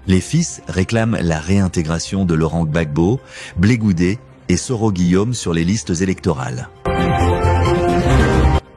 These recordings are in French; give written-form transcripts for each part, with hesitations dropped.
Les fils réclament la réintégration de Laurent Gbagbo, Blé Goudé et Soro Guillaume sur les listes électorales.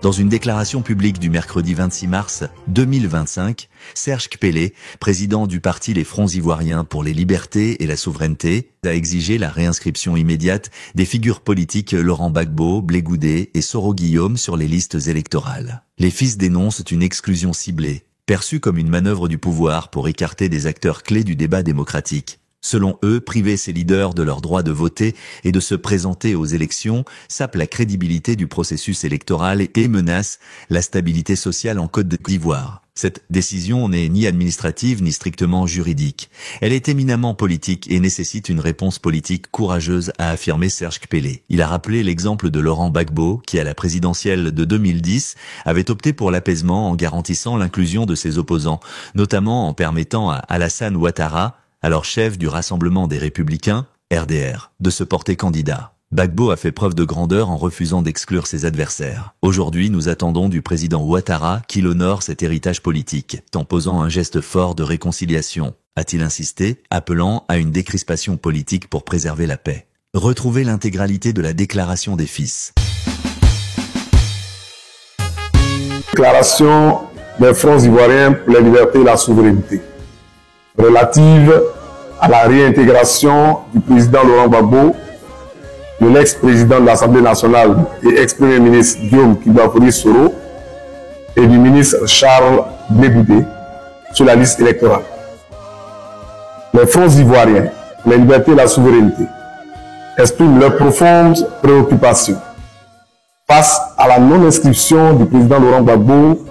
Dans une déclaration publique du mercredi 26 mars 2025, Serge Kpellé, président du parti Les Fronts Ivoiriens pour les libertés et la souveraineté, a exigé la réinscription immédiate des figures politiques Laurent Gbagbo, Blé Goudé et Soro Guillaume sur les listes électorales. Les fils dénoncent une exclusion ciblée, perçue comme une manœuvre du pouvoir pour écarter des acteurs clés du débat démocratique. Selon eux, priver ces leaders de leur droit de voter et de se présenter aux élections sape la crédibilité du processus électoral et menace la stabilité sociale en Côte d'Ivoire. Cette décision n'est ni administrative ni strictement juridique. Elle est éminemment politique et nécessite une réponse politique courageuse, a affirmé Serge Kpellé. Il a rappelé l'exemple de Laurent Gbagbo, qui à la présidentielle de 2010 avait opté pour l'apaisement en garantissant l'inclusion de ses opposants, notamment en permettant à Alassane Ouattara, alors chef du Rassemblement des Républicains, RDR, de se porter candidat. Gbagbo a fait preuve de grandeur en refusant d'exclure ses adversaires. Aujourd'hui, nous attendons du président Ouattara qu'il honore cet héritage politique, en posant un geste fort de réconciliation, a-t-il insisté, appelant à une décrispation politique pour préserver la paix. Retrouvez l'intégralité de la déclaration des fils. Déclaration des Fronts Ivoiriens pour la liberté et la souveraineté, relative à la réintégration du président Laurent Gbagbo, de l'ex-président de l'Assemblée nationale et ex-premier ministre Guillaume Kibafori Soro et du ministre Charles Blé Goudé sur la liste électorale. Les Fronts Ivoiriens pour la liberté et la souveraineté expriment leur profonde préoccupation face à la non-inscription du président Laurent Gbagbo,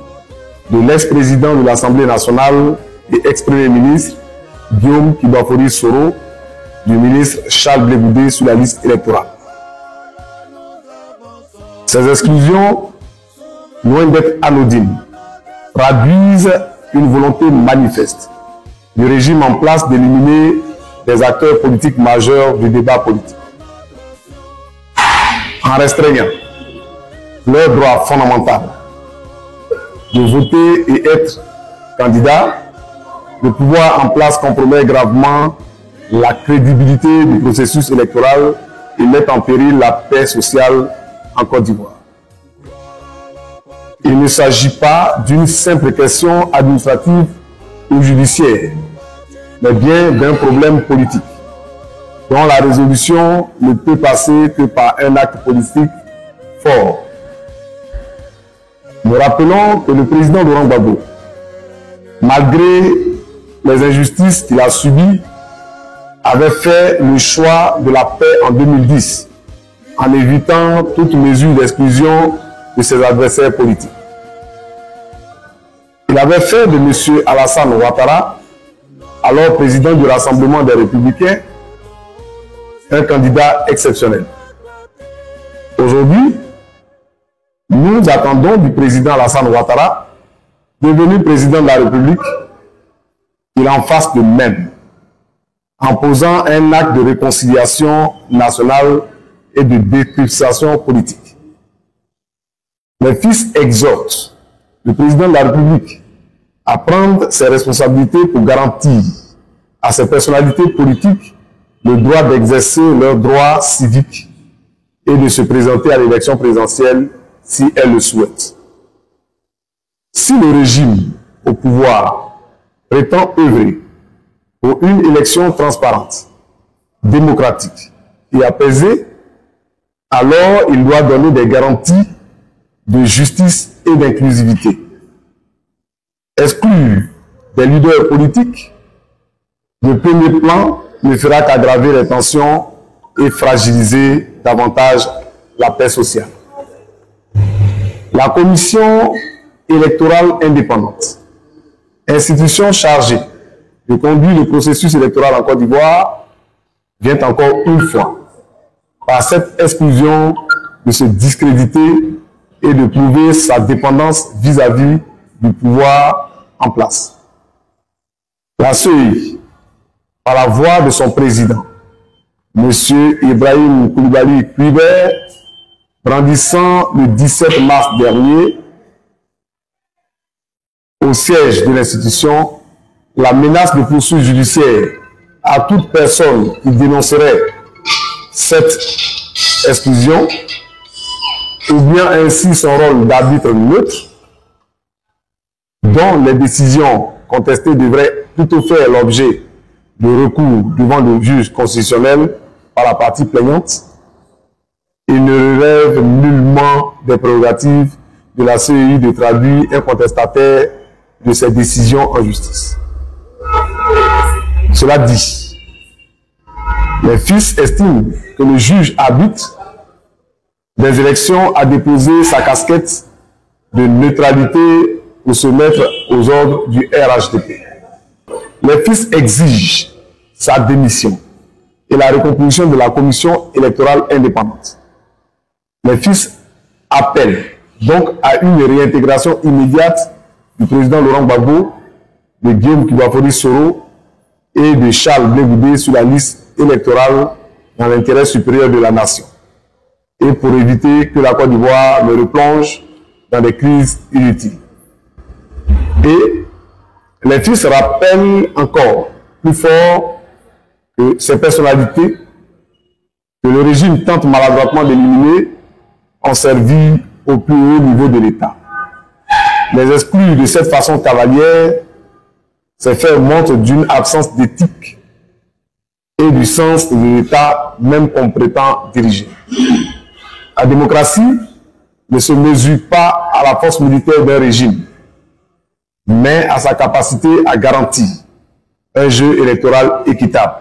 de l'ex-président de l'Assemblée nationale et ex-premier ministre Guillaume Kibafori Soro, du ministre Charles Blé Goudé sur la liste électorale. Ces exclusions, loin d'être anodines, traduisent une volonté manifeste du régime en place d'éliminer des acteurs politiques majeurs du débat politique, en restreignant leur droit fondamental de voter et être candidat. Le pouvoir en place compromet gravement la crédibilité du processus électoral et met en péril la paix sociale en Côte d'Ivoire. Il ne s'agit pas d'une simple question administrative ou judiciaire, mais bien d'un problème politique, dont la résolution ne peut passer que par un acte politique fort. Nous rappelons que le président Laurent Gbagbo, malgré les injustices qu'il a subies, avait fait le choix de la paix en 2010, en évitant toute mesure d'exclusion de ses adversaires politiques. Il avait fait de M. Alassane Ouattara, alors président du Rassemblement des Républicains, un candidat exceptionnel. Aujourd'hui, nous attendons du président Alassane Ouattara, devenu président de la République, qu'il en fasse de même, en posant un acte de réconciliation nationale et de décryptation politique. Les fils exhortent le président de la République à prendre ses responsabilités pour garantir à ces personnalités politiques le droit d'exercer leurs droits civiques et de se présenter à l'élection présidentielle si elles le souhaitent. Si le régime au pouvoir prétend œuvrer pour une élection transparente, démocratique et apaisée, alors il doit donner des garanties de justice et d'inclusivité. Exclure des leaders politiques de premier plan ne fera qu'aggraver les tensions et fragiliser davantage la paix sociale. La Commission électorale indépendante, institution chargée de conduire le processus électoral en Côte d'Ivoire, vient encore une fois, par cette exclusion, de se discréditer et de prouver sa dépendance vis-à-vis du pouvoir en place. La CEI, par la voix de son président, M. Ibrahim Koulibaly Kuiber, brandissant le 17 mars dernier, au siège de l'institution, la menace de poursuites judiciaires à toute personne qui dénoncerait cette exclusion, ou bien ainsi son rôle d'arbitre neutre, dont les décisions contestées devraient plutôt faire l'objet de recours devant le juge constitutionnel par la partie plaignante, et ne relève nullement des prérogatives de la CEI de traduire un contestataire de ses décisions en justice. Cela dit, les fils estiment que le juge arbitre des élections a déposé sa casquette de neutralité pour se mettre aux ordres du RHDP. Les fils exigent sa démission et la recomposition de la commission électorale indépendante. Les fils appellent donc à une réintégration immédiate du président Laurent Gbagbo, de Guillaume Kibafori Soro et de Charles Blé Goudé sur la liste électorale dans l'intérêt supérieur de la nation, et pour éviter que la Côte d'Ivoire ne replonge dans des crises inutiles. Et les fils rappellent encore plus fort que ces personnalités que le régime tente maladroitement d'éliminer ont servi au plus haut niveau de l'État. Les exclure de cette façon cavalière, c'est faire montre d'une absence d'éthique et du sens de l'État même qu'on prétend diriger. La démocratie ne se mesure pas à la force militaire d'un régime, mais à sa capacité à garantir un jeu électoral équitable.